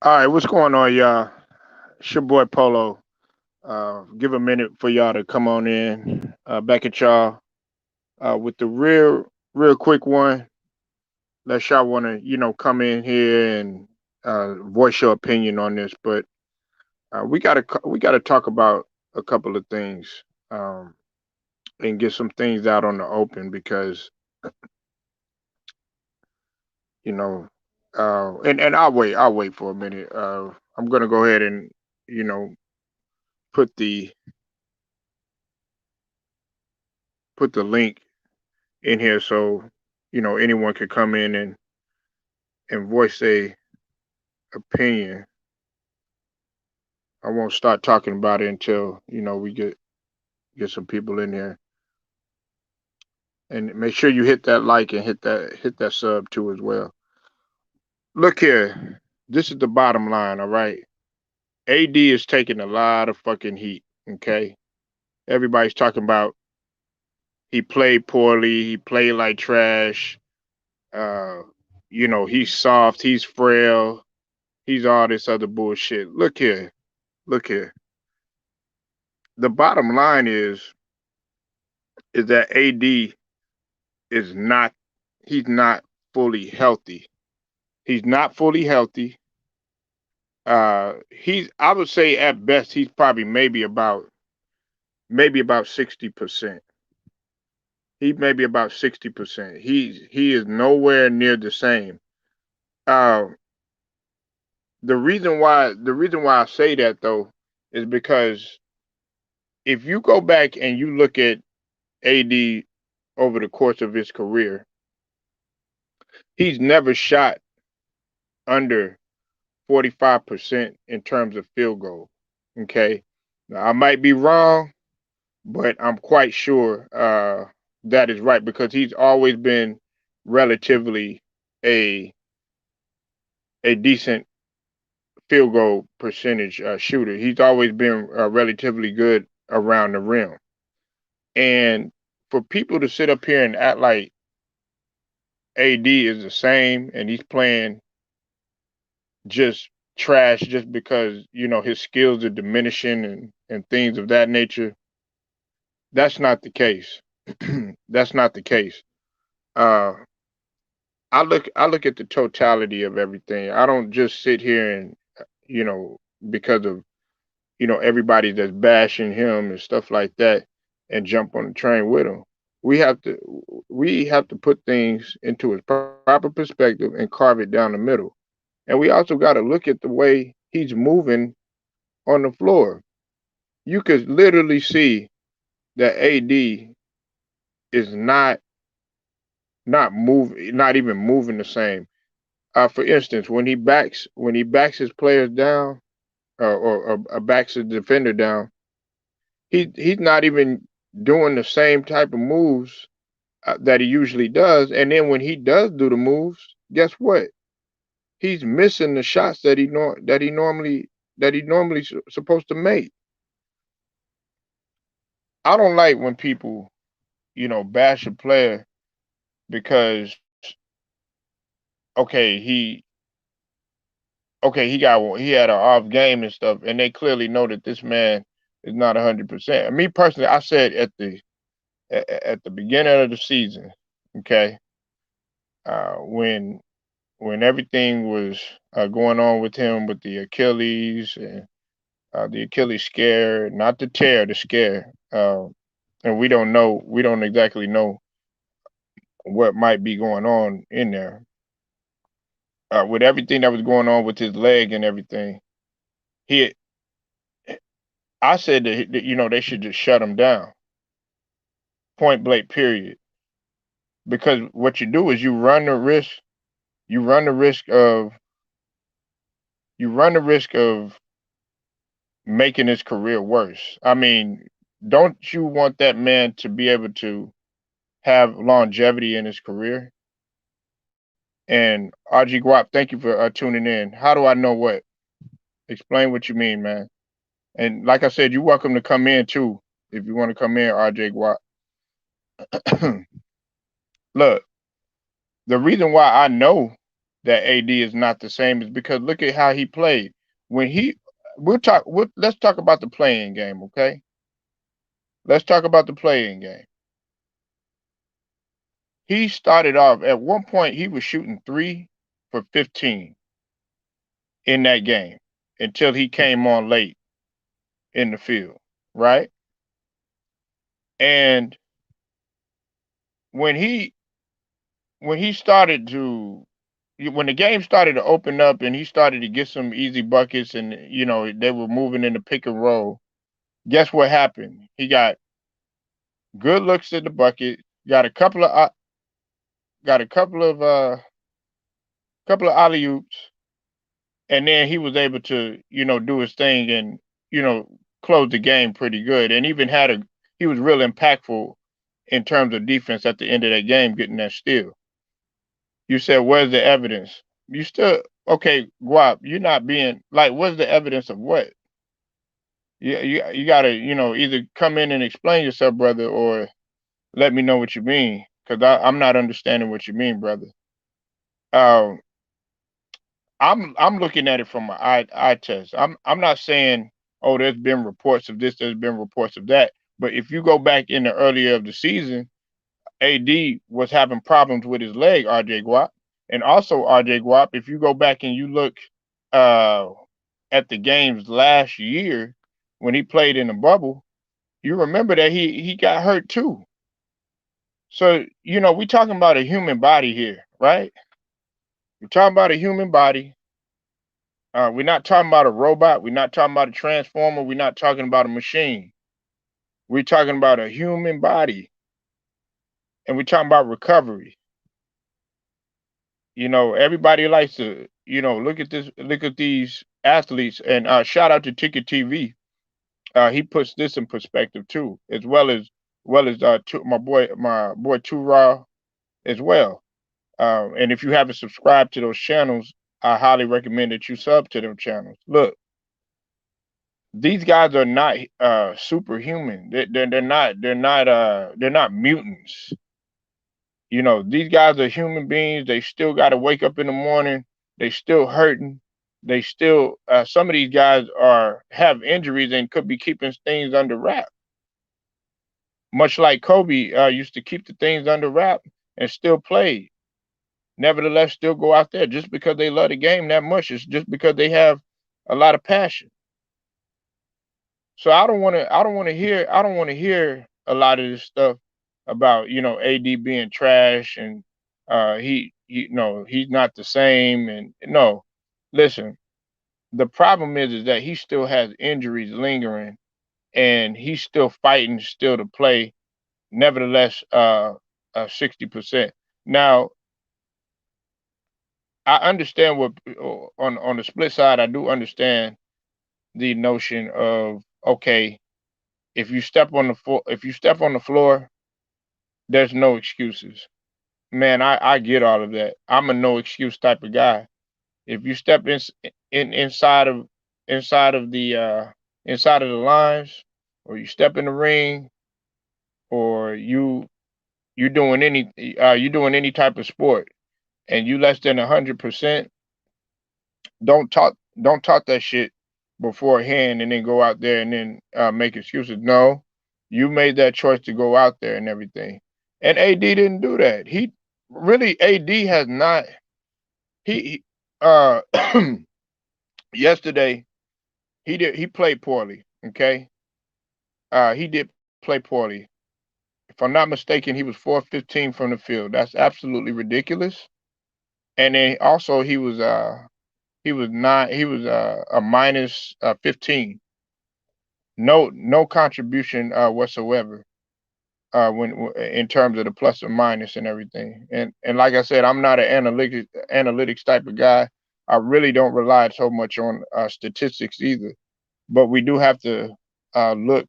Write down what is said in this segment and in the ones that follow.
All right, what's going on, y'all? It's your boy Polo. Give a minute for y'all to come on in. Back at y'all with the real quick one. Unless y'all want to, come in here and voice your opinion on this, but we gotta talk about a couple of things and get some things out on the open because you know, and I'll wait for a minute. I'm gonna go ahead and you know put the put the link in here so anyone could come in and voice a opinion. I won't start talking about it until we get some people in here. And make sure you hit that like and hit that sub too as well. Look here, this is the bottom line. All right, AD is taking a lot of fucking heat. Okay, everybody's talking about he played poorly, he played like trash. Uh, he's soft, he's frail, he's all this other bullshit. Look here. The bottom line is that AD is not he's not fully healthy. He's not fully healthy. He's I would say at best he's probably maybe about 60%. He may be about 60%. He is nowhere near the same. Uh the reason why I say that though is because if you go back and you look at AD over the course of his career, he's never shot under 45% in terms of field goal. Okay. Now, I might be wrong, but I'm quite sure that is right because he's always been relatively a a decent field goal percentage shooter. He's always been relatively good around the rim. And for people to sit up here and act like AD is the same and he's playing just trash just because his skills are diminishing and things of that nature. That's not the case. That's not the case. Uh, I look at the totality of everything. I don't just sit here and you know because of everybody that's bashing him and stuff like that and jump on the train with him. We have to we have to put things into its proper perspective and carve it down the middle. And we also got to look at the way he's moving on the floor. You could literally see that AD is not even moving the same. For instance, when he backs his players down or backs his defender down, he's not even doing the same type of moves that he usually does. And then when he does do the moves, guess what? He's missing the shots that he normally supposed to make. I don't like when people bash a player because okay he he had an off game and stuff, and they clearly know that this man is not 100%. Me personally, I said at the beginning of the season, okay, when everything was going on with him with the Achilles and the Achilles scare, not the tear, the scare, and we don't exactly know what might be going on in there. With everything that was going on with his leg and everything, he I said that they should just shut him down, point blank, period. Because what you do is you run the risk of you run the risk of making his career worse. I mean, don't you want that man to be able to have longevity in his career? And RG Guap, thank you for tuning in. How do I know what? Explain what you mean, man. And like I said, you're welcome to come in too if you want to come in, RJ Guap. Look, the reason why I know that AD is not the same is because look at how he played. When he let's talk about the playing game, okay? Let's talk about the playing game. He started off at one point he was shooting 3 for 15 in that game until he came on late in the field, right? And when he when he started to when the game started to open up and he started to get some easy buckets and they were moving in the pick and roll, guess what happened? He got good looks at the bucket, got a couple of got a couple of alley oops, and then he was able to do his thing and you know close the game pretty good, and even he was real impactful in terms of defense at the end of that game, getting that steal. You said, "Where's the evidence?" You still okay, Guap? You're not being like, what's the evidence of what? You gotta either come in and explain yourself, brother, or let me know what you mean, because I'm not understanding what you mean, brother. Um, I'm looking at it from an eye test. I'm not saying, oh, there's been reports of this, there's been reports of that. But if you go back in the earlier of the season, AD was having problems with his leg, RJ Guap. And also RJ Guap, if you go back and you look uh at the games last year when he played in the bubble, you remember that he got hurt too. So, we're talking about a human body here, right? We're talking about a human body. We're not talking about a robot. We're not talking about a transformer. We're not talking about a machine. We're talking about a human body, and we're talking about recovery. Everybody likes to, look at these athletes, and shout out to Ticket TV. He puts this in perspective too, as well as my boy Too Raw as well. And if you haven't subscribed to those channels, I highly recommend that you sub to them channels. Look, these guys are not superhuman. They're not mutants. These guys are human beings. They still got to wake up in the morning. They still hurting. They still some of these guys have injuries and could be keeping things under wrap. Much like Kobe used to keep the things under wrap and still play. Nevertheless, still go out there just because they love the game that much. It's just because they have a lot of passion. So I don't want to hear a lot of this stuff about, AD being trash and he's not the same. And no, listen, the problem is that he still has injuries lingering and he's still fighting still to play. Nevertheless, 60%. Now, I understand what on the split side, I do understand the notion of, okay, if you step on the floor, there's no excuses. Man, I get all of that. I'm a no excuse type of guy. If you step in inside of the lines, or you step in the ring, or you doing any type of sport, and you less than 100%, don't talk that shit beforehand and then go out there and then make excuses. No, you made that choice to go out there and everything. And AD didn't do that. He really AD has not he uh yesterday he played poorly, okay? He did play poorly. If I'm not mistaken, he was 4-15 from the field. That's absolutely ridiculous. And then also he was a minus 15. No contribution whatsoever when in terms of the plus or minus and everything. And like I said, I'm not an analytics type of guy. I really don't rely so much on statistics either. But we do have to look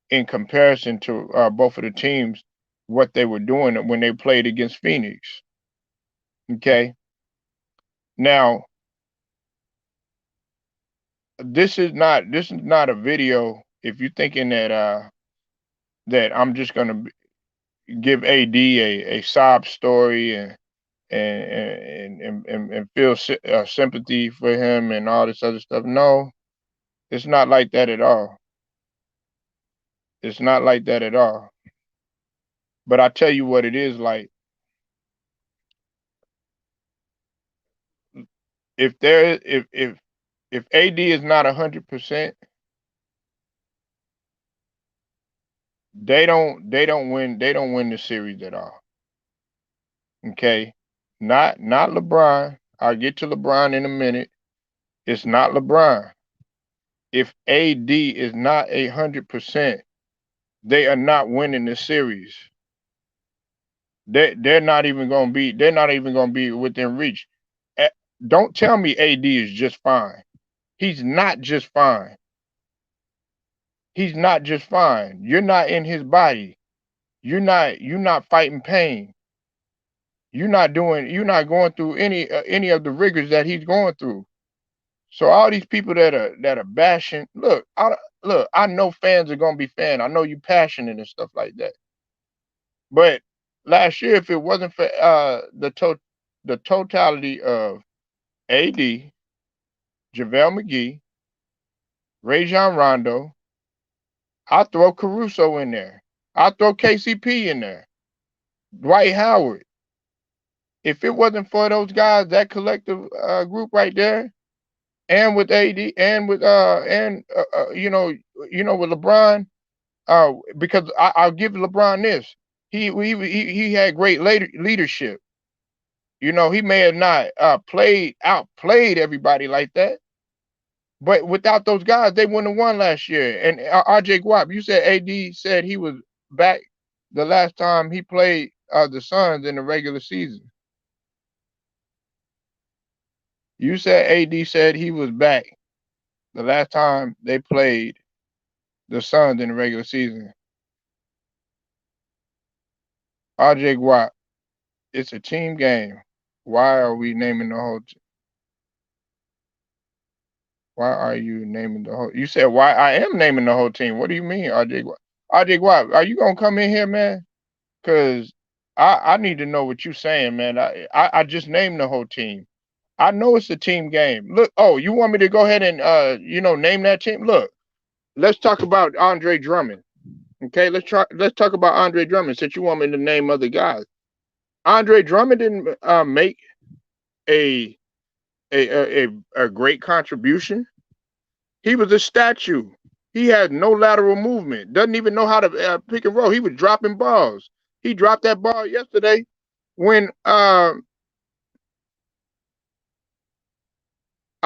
in comparison to both of the teams what they were doing when they played against Phoenix. Okay. Now, this is not a video. If you're thinking that I'm just gonna give AD a sob story and feel sympathy for him and all this other stuff. No, it's not like that at all. It's not like that at all. But I tell you what it is like. If there if AD is not 100%, they don't win the series at all. Okay, not LeBron. I'll get to LeBron in a minute. It's not LeBron. If AD is not 100%, they are not winning the series. They're not even gonna be. They're not even gonna be within reach. Don't tell me AD is just fine. He's not just fine. He's not just fine. You're not in his body. You're not fighting pain. You're not going through any of the rigors that he's going through. So all these people that are bashing, look, I know fans are gonna be fan. I know you passionate and stuff like that. But last year, if it wasn't for the totality of AD, JaVale McGee, Rajon Rondo, I throw Caruso in there. I throw KCP in there. Dwight Howard. If it wasn't for those guys, that collective group right there, and with AD, and with with LeBron, because I'll give LeBron this. He had great leadership. You know, he may have not outplayed everybody like that, but without those guys, they wouldn't have won last year. And RJ Guap, you said AD said he was back the last time he played the Suns in the regular season. You said AD said he was back the last time they played the Suns in the regular season. RJ Guap, it's a team game. Why are we naming the whole team? Why are you naming the whole? You said why I am naming the whole team. What do you mean, RJ Guap? RJ Guap, are you gonna come in here, man? Cause I need to know what you're saying, man. I just named the whole team. I know it's a team game. Look, oh, you want me to go ahead and name that team? Look, let's talk about Andre Drummond. Okay, let's talk about Andre Drummond since you want me to name other guys. Andre Drummond didn't make a great contribution. He was a statue. He had no lateral movement. Doesn't even know how to pick and roll. He was dropping balls. He dropped that ball yesterday when I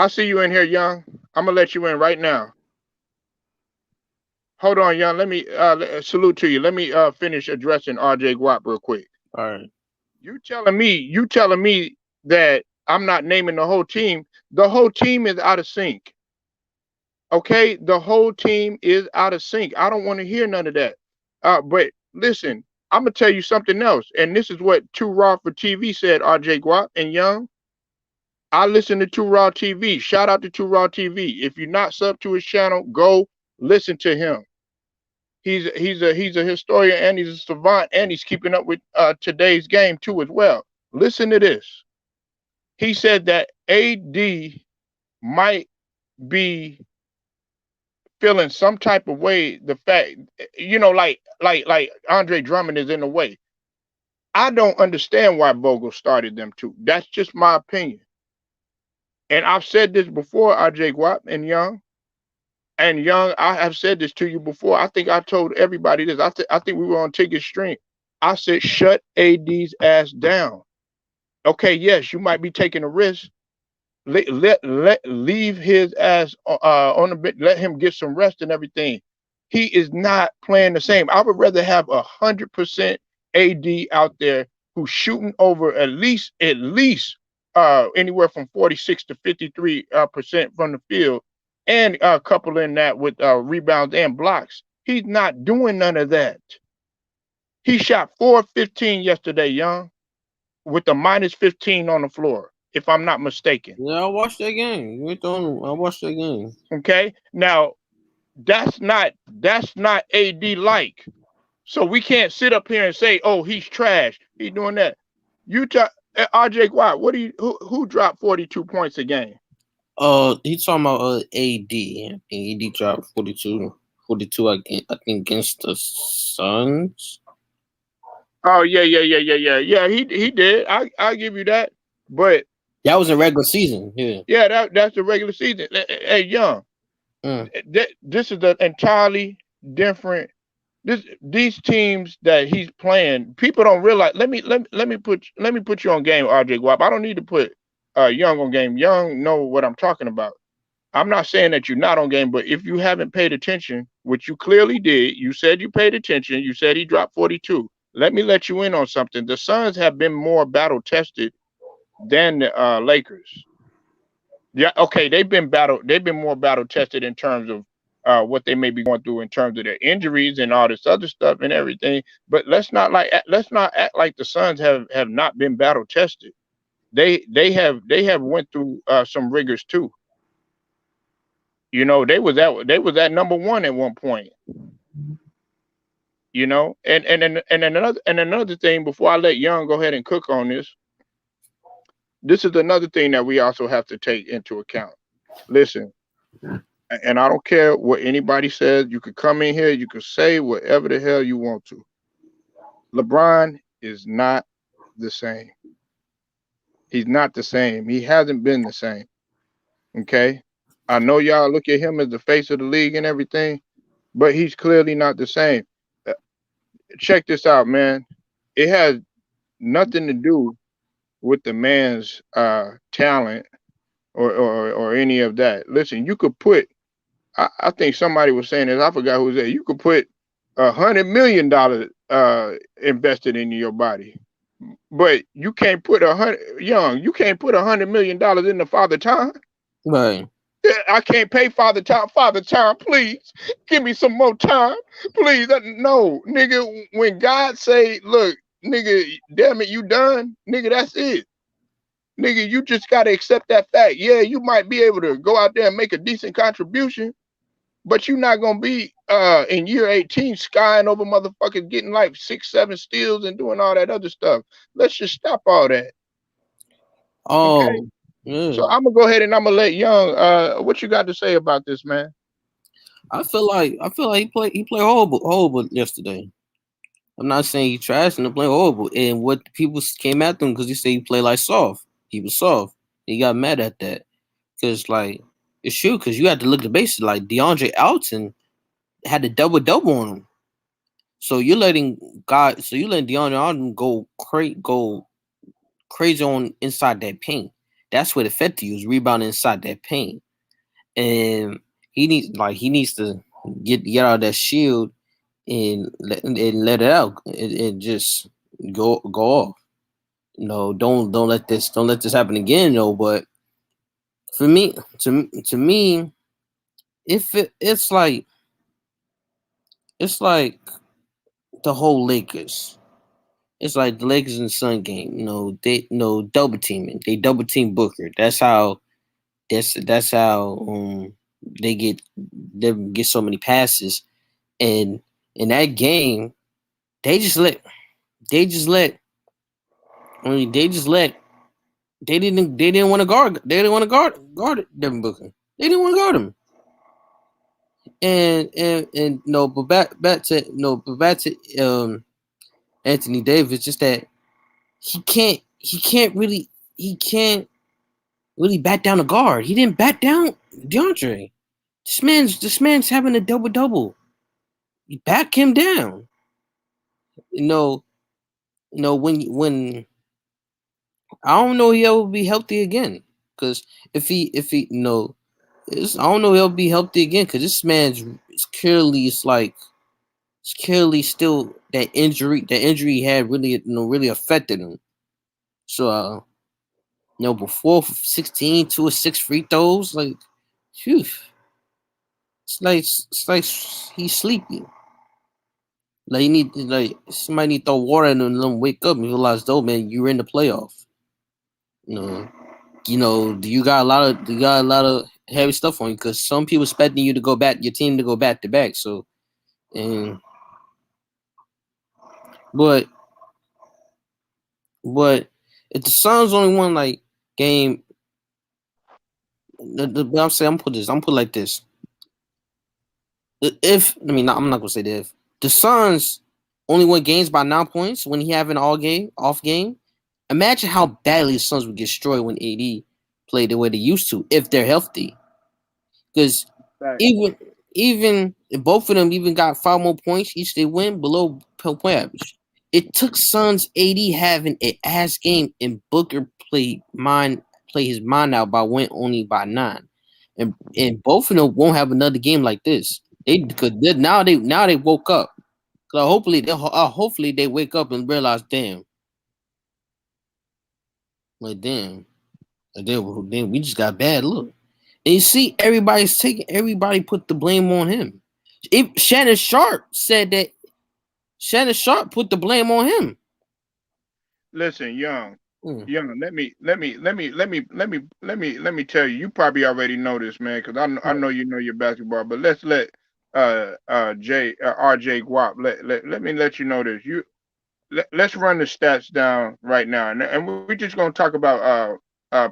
see you in here, Young. I'm gonna let you in right now. Hold on, Young. Let me salute to you. Let me finish addressing RJ Guap real quick. All right. You telling me that I'm not naming the whole team. The whole team is out of sync. Okay, the whole team is out of sync. I don't want to hear none of that. But listen, I'm gonna tell you something else, and this is what Too Raw for TV said. RJ Guap and Young. I listen to Too Raw TV. Shout out to Too Raw TV. If you're not sub to his channel, go listen to him. He's a historian and he's a savant and he's keeping up with today's game too as well. Listen to this. He said that AD might be feeling some type of way. The fact, like Andre Drummond is in the way. I don't understand why Bogle started them two. That's just my opinion. And I've said this before, RJ Guap and Young. And Young, I have said this to you before. I think I told everybody this. I think we were on Tigger's stream. I said, shut AD's ass down. Okay, yes, you might be taking a risk. Leave his ass on the bit. Let him get some rest and everything. He is not playing the same. I would rather have 100% AD out there who's shooting over at least anywhere from 46 to 53% from the field, and coupling that with rebounds and blocks. He's not doing none of that. He shot 4-15 yesterday, Young, with a minus 15 on the floor, if I'm not mistaken. Yeah, I watched that game. I watched that game. Okay, now that's not AD like. So we can't sit up here and say, "Oh, he's trash. He's doing that." RJ Watt, what do you who dropped 42 points a game? He's talking about AD. I think AD dropped 42 I think against the Suns. Oh yeah. He did. I give you that. But That was in regular season. Yeah. yeah, that's the regular season. Hey, Young, Mm. this is an entirely different. These teams that he's playing, people don't realize. Let me put you on game, RJ Guap. I don't need to put Young on game. Young know what I'm talking about. I'm not saying that you're not on game, but if you haven't paid attention, which you clearly did, you said you paid attention. You said he dropped 42. Let me let you in on something. The Suns have been more battle tested than the Lakers. Yeah, okay, they've been more battle tested in terms of what they may be going through in terms of their injuries and all this other stuff and everything. But let's not act like the Suns have not been battle tested. They have went through some rigors too. You know, they was at number one at one point. You know, and another thing before I let Young go ahead and cook on this. This is another thing that we also have to take into account. Listen, and I don't care what anybody says. You could come in here, you could say whatever the hell you want to. LeBron is not the same. He's not the same. He hasn't been the same. Okay. I know y'all look at him as the face of the league and everything, but he's clearly not the same. Uh, Check this out, man. It has nothing to do with the man's talent or any of that. Listen, you could put I think somebody was saying this. I forgot who was that. You could put $100 million invested into your body, but you can't put You can't put $100 million into Father Time. Right. I can't pay Father Time. Father Time, please give me some more time, please. No, nigga. When God say, "Look, nigga, damn it, you done, nigga," that's it. Nigga, you just gotta accept that fact. Yeah, you might be able to go out there and make a decent contribution, but you're not gonna be in year 18 skying over motherfuckers getting like 6, 7 steals and doing all that other stuff. Let's just stop all that. Okay. Yeah. So I'm gonna go ahead and I'm gonna let Young what you got to say about this, man? I feel like he played horrible yesterday. I'm not saying he trashed and playing horrible. And what people came at him because he said he played like soft. He was soft. He got mad at that because like it's true because you had to look at the basics. Like DeAndre Alton had a double on him. So you're letting DeAndre Alton go crazy on inside that paint. That's what affected you is rebounding inside that paint. And he needs to get out of that shield and let it out and just go off. No, don't let this happen again. No, but for me, to me, if it's like the whole Lakers. It's like the Lakers and Sun game. They double teaming. They double team Booker. That's how they get so many passes. And in that game, they just let they just let I mean they didn't want to guard Devin Booker. They didn't want to guard him. And no, but back to Anthony Davis, just that he can't really bat down a guard. He didn't bat down DeAndre. This man's having a double double. You back him down. You know, when I don't know he'll be healthy again. Cause if he I don't know he'll be healthy again. Cause this man's it's clearly still that injury. That injury had really affected him. So before 16, 2 or 6 free throws, like, phew, it's like he's sleepy. Like somebody need to throw water in him and let him wake up and realize, though, man, you're in the playoff. You know, you got a lot of heavy stuff on you because some people expecting you to go back, your team to go back to back. So, and but If the Suns only won like game, I'm saying I'm put this. I'm put like this. If I mean, I'm not gonna say that if the Suns only won games by 9 points when he have an all game off game. Imagine how badly the Suns would get destroyed when AD played the way they used to if they're healthy. Because Fact. even if both of them even got 5 more points each, they win below point average. It took Suns AD having an ass game and Booker play his mind out by win only by 9, and both of them won't have another game like this. Now they woke up. So hopefully they wake up and realize damn then we just got bad look. And you see, everybody put the blame on him. Shannon Sharp said that Shannon Sharp put the blame on him. Listen, Young. Young, let me tell you. You probably already know this, man, because I know you know your basketball. But let's let RJ Guap let me let you know this. Let's run the stats down right now, and we're just gonna talk about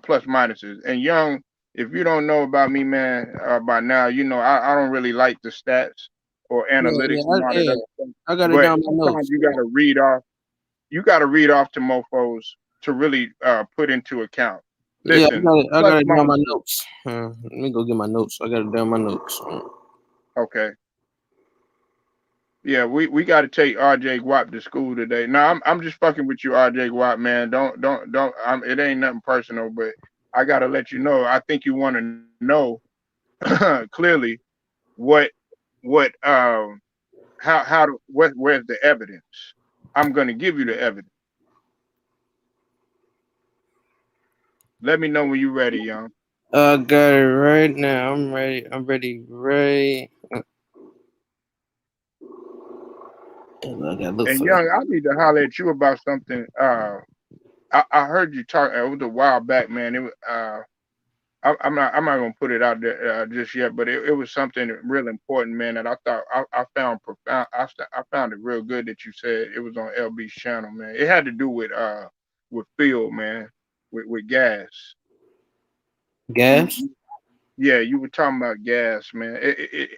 plus minuses. And Young, if you don't know about me, man, by now, you know I don't really like the stats or analytics and all that other stuff. I got it But down my sometimes notes. you gotta read off. You gotta read off to mofos to really put into account. Listen, I plus got it down my minuses. notes. Let me go get my notes. I got it down my notes. Okay. Yeah, we got to take RJ Guap to school today. No, I'm just fucking with you, RJ Guap, man. Don't. It ain't nothing personal, but I gotta let you know. I think you want to know clearly what how to where's the evidence. I'm gonna give you the evidence. Let me know when you're ready, Young. I got it right now. I'm ready. Right. I gotta look And for it. Young, I need to holler at you about something. I heard you talk. It was a while back, man. It was I'm not gonna put it out there just yet, but it was something real important, man. That I thought I found profound. I found it real good that you said it was on LB's channel, man. It had to do with Phil, man, with gas. You, Gas. yeah, you were talking about gas, man.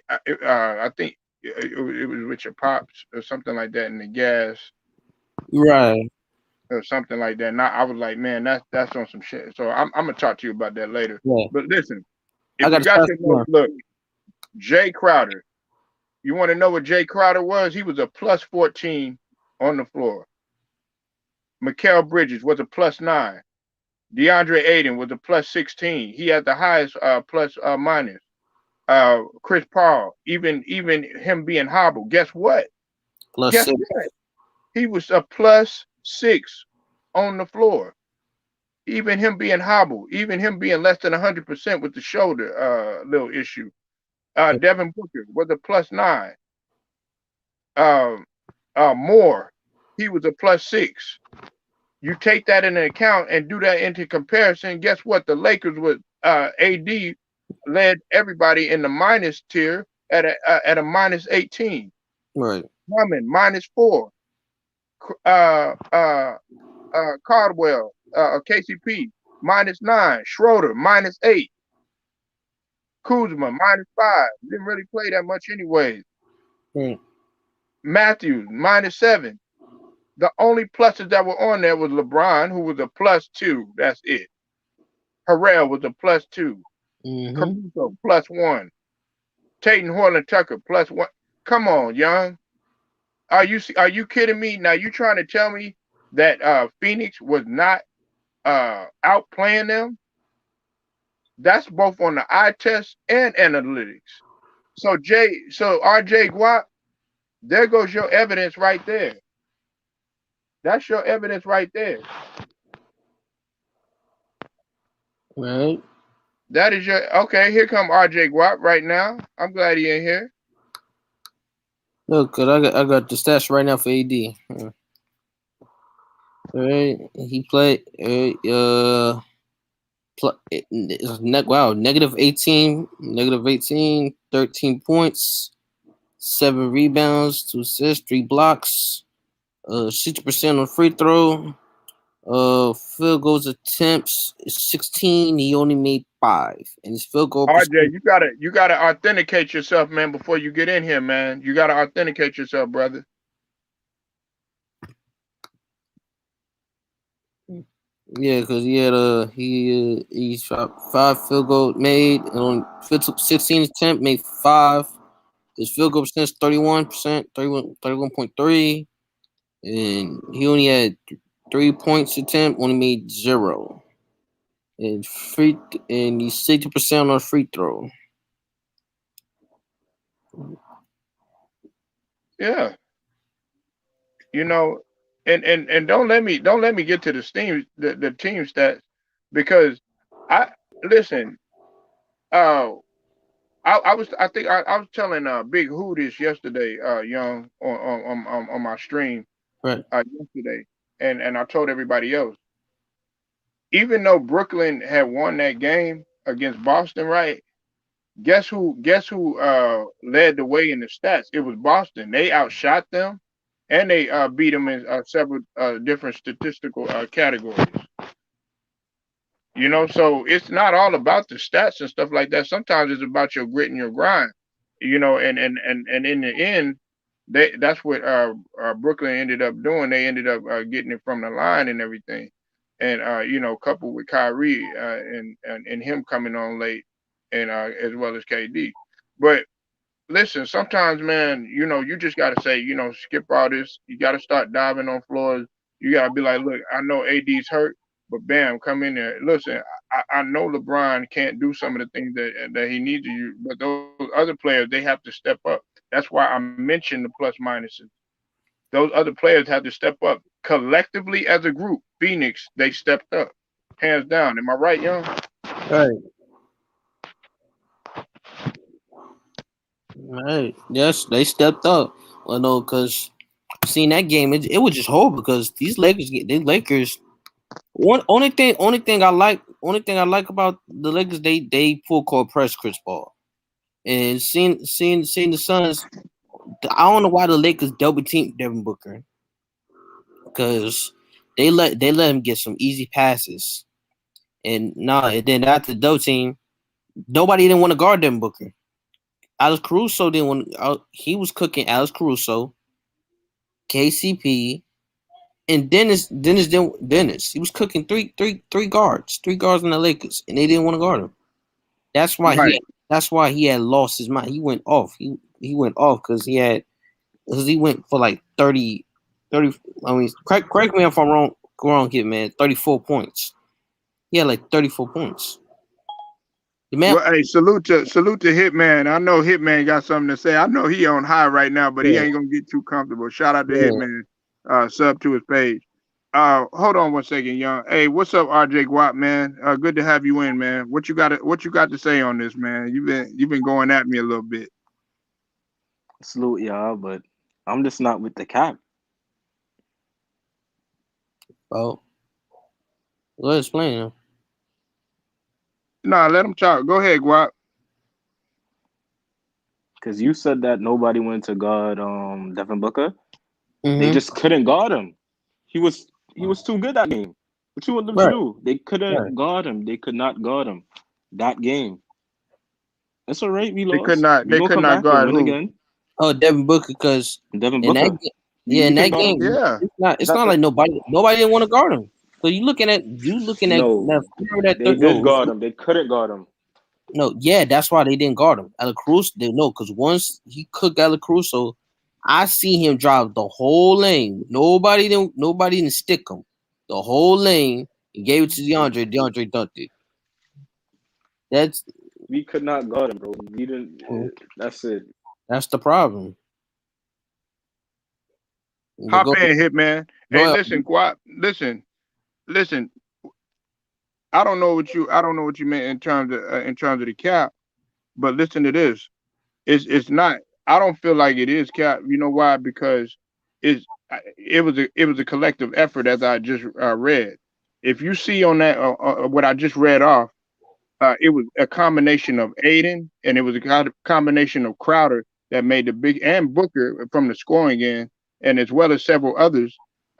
I think it was with your pops or something like that, and the gas Right. or something like that. And I was like, man, that's on some shit. So I'm gonna talk to you about that later. Yeah. But listen, I if got you to got start your notes, somewhere. look. Jay Crowder. You want to know what Jay Crowder was? He was a plus 14 on the floor. Mikal Bridges was a plus 9. DeAndre Ayton was a plus 16. He had the highest plus minus. Chris Paul, even him being hobbled. Guess what? Plus Guess 6. what? He was a plus 6 on the floor. Even him being hobbled, even him being less than 100% with the shoulder little issue. Devin Booker was a plus 9. Um, Moore, he was a plus 6. You take that into account and do that into comparison. Guess what? The Lakers with AD led everybody in the minus tier at a minus 18. Right. Drummond minus 4. Uh, uh, Caldwell, KCP minus 9. Schroeder minus 8. Kuzma minus 5. Didn't really play that much anyways. Matthews minus 7. The only pluses that were on there was LeBron, who was a plus 2. That's it. Harrell was a plus 2. Caruso plus 1. Tatum Horton Tucker plus 1. Come on, Young. Are you kidding me? Now you trying to tell me that Phoenix was not outplaying them? That's both on the eye test and analytics. So RJ Guap, there goes your evidence right there. That's your evidence right there. Right. That is your okay. Here come RJ Guap right now. I'm glad he ain't here. Look, cause I got the stats right now for AD. Right. He played. Wow, negative 18, 13 points, 7 rebounds, 2 assists, 3 blocks, 60% on free throw, Field goals attempts is 16. He only made 5, and his field goal RJ, percentage. you gotta authenticate yourself, man, before you get in here, man. You gotta authenticate yourself, brother. Yeah, because he shot 5 field goals made and on 16 attempt made 5. His field goal percentage 31%, 31.3, and he only had 3 points attempt, only made 0. And free and he's 60% on free throw. Yeah, you know, and don't let me get to the team stats because I listen. Uh, I was telling Big Who this yesterday, young on my stream Right. yesterday, and I told everybody else, even though Brooklyn had won that game against Boston, right? Guess who led the way in the stats? It was Boston. They outshot them, and they beat them in several different statistical categories. So it's not all about the stats and stuff like that. Sometimes it's about your grit and your grind. And in the end, that's what Brooklyn ended up doing. They ended up getting it from the line and everything, and coupled with Kyrie and him coming on late, and as well as KD. But listen, sometimes, man, you just got to say, skip all this. You got to start diving on floors. You got to be like, look, I know AD's hurt, but bam, come in there. Listen, I know LeBron can't do some of the things that he needs to do, but those other players, they have to step up. That's why I mentioned the plus minuses. Those other players have to step up collectively as a group. Phoenix, they stepped up, hands down. Am I right, young? Right. Right. Yes, they stepped up. Well, no, because seeing that game, it was just horrible because these Lakers. Only thing I like about the Lakers, they full court press Chris Paul, and seeing the Suns. I don't know why the Lakers double team Devin Booker because they let him get some easy passes, and then after the double team, nobody didn't want to guard Devin Booker. Alex Caruso didn't want. He was cooking Alex Caruso, KCP, and Dennis. He was cooking three guards in the Lakers, and they didn't want to guard him. That's why Right. he had lost his mind. He went off. He went off because he went for like 30. I mean, correct me if I'm wrong here, man. 34 points. He had like 34 points. The man, Well, hey, salute to Hitman. I know Hitman got something to say. I know he on high right now, but he yeah, ain't gonna get too comfortable. Shout out to yeah. Hitman. Sub to his page. Hold on one second, young. Hey, what's up, RJ Guap, man? Good to have you in, man. What you got to say on this, man? You've been going at me a little bit. Salute y'all, but I'm just not with the cap. Oh, go explain him. Nah, let him talk. Go ahead, Guap. Because you said that nobody went to guard Devin Booker. They Mm-hmm. just couldn't guard him. He was too good that game. What you want them to Right, do? They right. couldn't guard him. They could not guard him that game. That's all right. We They could lost. not. We They gonna could come not back and guard win who? again. Oh, Devin Booker, because Devin in that Booker. game, We, yeah, we in couldn't that guard him. game, Yeah. it's That, not that, like nobody didn't want to guard him. So you looking at no, that that they third did no guard him. They couldn't guard him. no yeah, that's why they didn't guard him. Alec Cruz they know because once he cooked Alec Caruso, I see him drive the whole lane. Nobody didn't stick him. The whole lane and gave it to DeAndre. DeAndre dunked it. That's We could not guard him, bro. We didn't. That's it. that's the problem. But Hop in, Hitman. go Hey, ahead. listen, Guap. Listen. I don't know what you meant in terms of the cap, but listen to this. It's not. I don't feel like it is cap. You know why? Because it was a collective effort, as I just read. If you see on that what I just read off, it was a combination of Aiden and it was a combination of Crowder that made the big and Booker from the scoring end, and as well as several others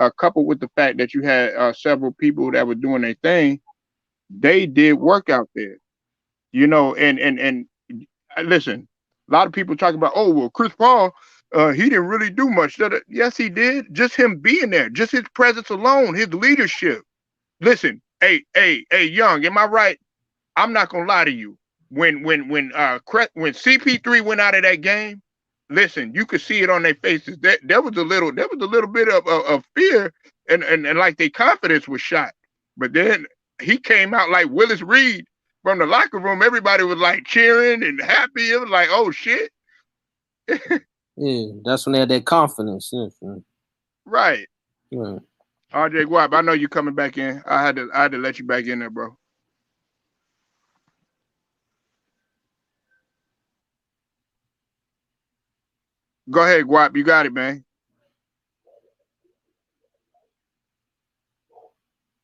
coupled with the fact that you had several people that were doing their thing, they did work out there. And listen, a lot of people talk about, oh well, Chris Paul, he didn't really do much. Yes, he did. Just him being there, just his presence alone, his leadership. Listen, hey, Young, am I right? I'm not gonna lie to you. When CP3 went out of that game, listen, you could see it on their faces. There was a little bit of fear and like their confidence was shot. But then he came out like Willis Reed from the locker room. Everybody was like cheering and happy. It was like, oh shit. Yeah, that's when they had that confidence. Yeah. Right. Yeah. RJ Guap, I know you coming back in. I had to let you back in there, bro. Go ahead, Guap. You got it, man.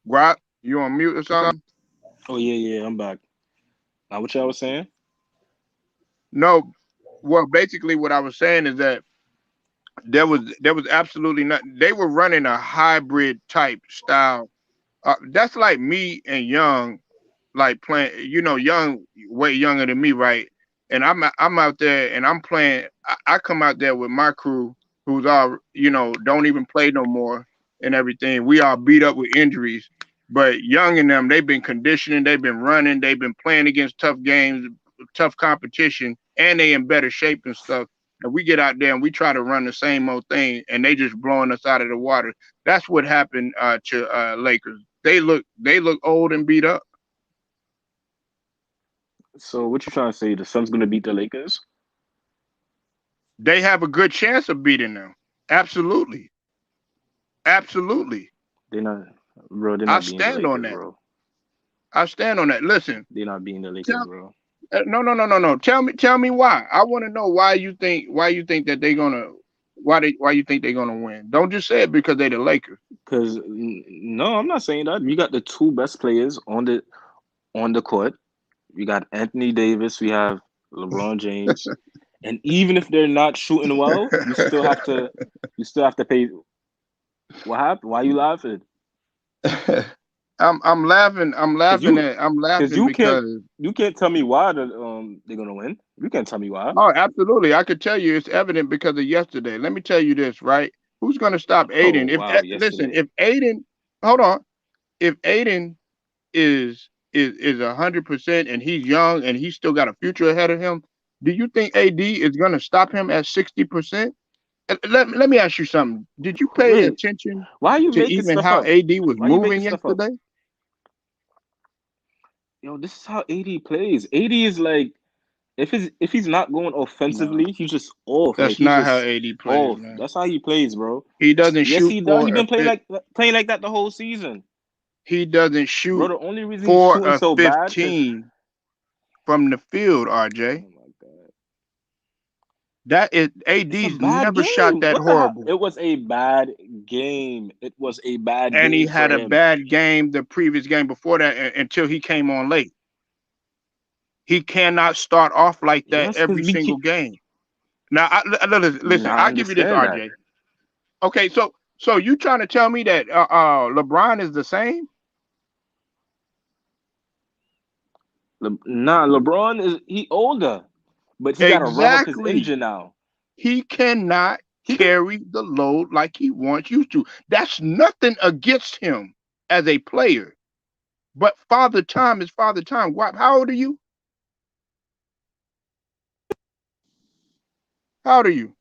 Guap, you on mute or something? Oh yeah, I'm back. Now what y'all was saying? No. Well, basically what I was saying is that there was absolutely nothing. They were running a hybrid type style. That's like me and Young, like playing. Young way younger than me, right? And I'm out there and I'm playing. I come out there with my crew, who's all don't even play no more and everything. We all beat up with injuries, but Young and them, they've been conditioning, they've been running, they've been playing against tough games, tough competition, and they in better shape and stuff. And we get out there and we try to run the same old thing, and they just blowing us out of the water. That's what happened to Lakers. They look old and beat up. So what you trying to say? The Suns gonna beat the Lakers? They have a good chance of beating them. Absolutely, absolutely. They're not, bro. They're I not beating the stand on Lakers, that. bro. I stand on that. Listen, They're not beating the Lakers, tell, bro. no. Tell me why. I want to know why you think that they're gonna why you think they're gonna win. Don't just say it because they're the Lakers. Because no, I'm not saying that. You got the two best players on the court. We got Anthony Davis. We have LeBron James. And even if they're not shooting well, you still have to pay. What happened? Why you laughing? I'm laughing. I'm Because laughing you, at. I'm because laughing you can't because you can't tell me why they're gonna win. You can't tell me why. oh, absolutely. I could tell you it's evident because of yesterday. Let me tell you this, right? Who's gonna stop Oh Aiden? wow, Listen, yesterday. if Aiden, hold on, if Aiden is 100% and he's young and he's still got a future ahead of him, do you think AD is gonna stop him at 60%? Let me ask you something. Did you pay Wait, attention why are you to making even stuff how up? AD was Why are you making moving stuff up? yesterday? Yo, this is how AD plays. AD is like if he's not going No, offensively, he's just off. Like that's he's not how just AD plays, off. man. That's how he plays, bro. He doesn't Yes, shoot he does. He for a been playing fit. like that the whole season, He doesn't bro. shoot The only reason he's for shooting a so bad because 15 from the field, RJ. oh my god, That is it's a AD's bad never shot game. that What the hell? horrible. It was a bad game. It was a bad And he game for had a him. bad game the previous game before that until he came on late. He cannot start off like that Yes, because every we single keep. game. Now, listen, I I'll give you this, understand that. RJ. Okay, so you trying to tell me that LeBron is the same? Nah, LeBron is he older, but he got to rev up his Exactly. engine now. He cannot He could. carry the load like he once used to. That's nothing against him as a player. But father time is father time. How old are you? How old are you?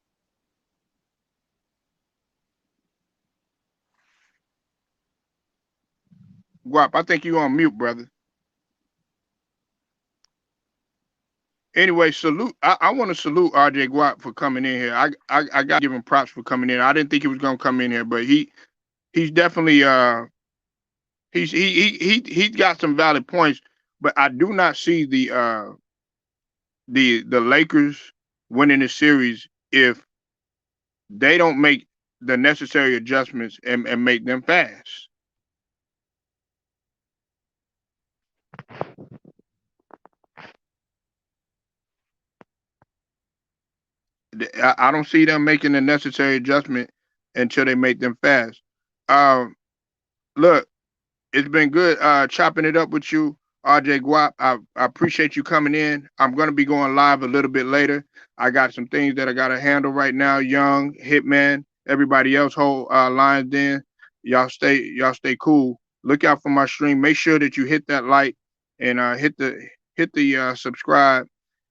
Guap, I think you on mute, brother. Anyway, salute. I want to salute RJ Guap for coming in here. I got to give him props for coming in. I didn't think he was gonna come in here, but he's definitely he's got some valid points. But I do not see the Lakers winning the series if they don't make the necessary adjustments and make them fast. I don't see them making the necessary adjustment until they make them fast. Look, it's been good chopping it up with you, RJ Guap. I appreciate you coming in. I'm gonna be going live a little bit later. I got some things that I gotta handle right now. Young, Hitman, everybody else, whole Lions Den. Y'all stay cool. Look out for my stream. Make sure that you hit that like and hit the subscribe.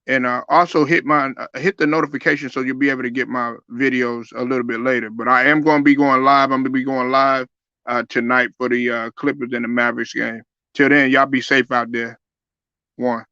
And also hit the notification so you'll be able to get my videos a little bit later. But I am going to be going live. I'm going to be going live tonight for the Clippers and the Mavericks game. Till then, y'all be safe out there. One.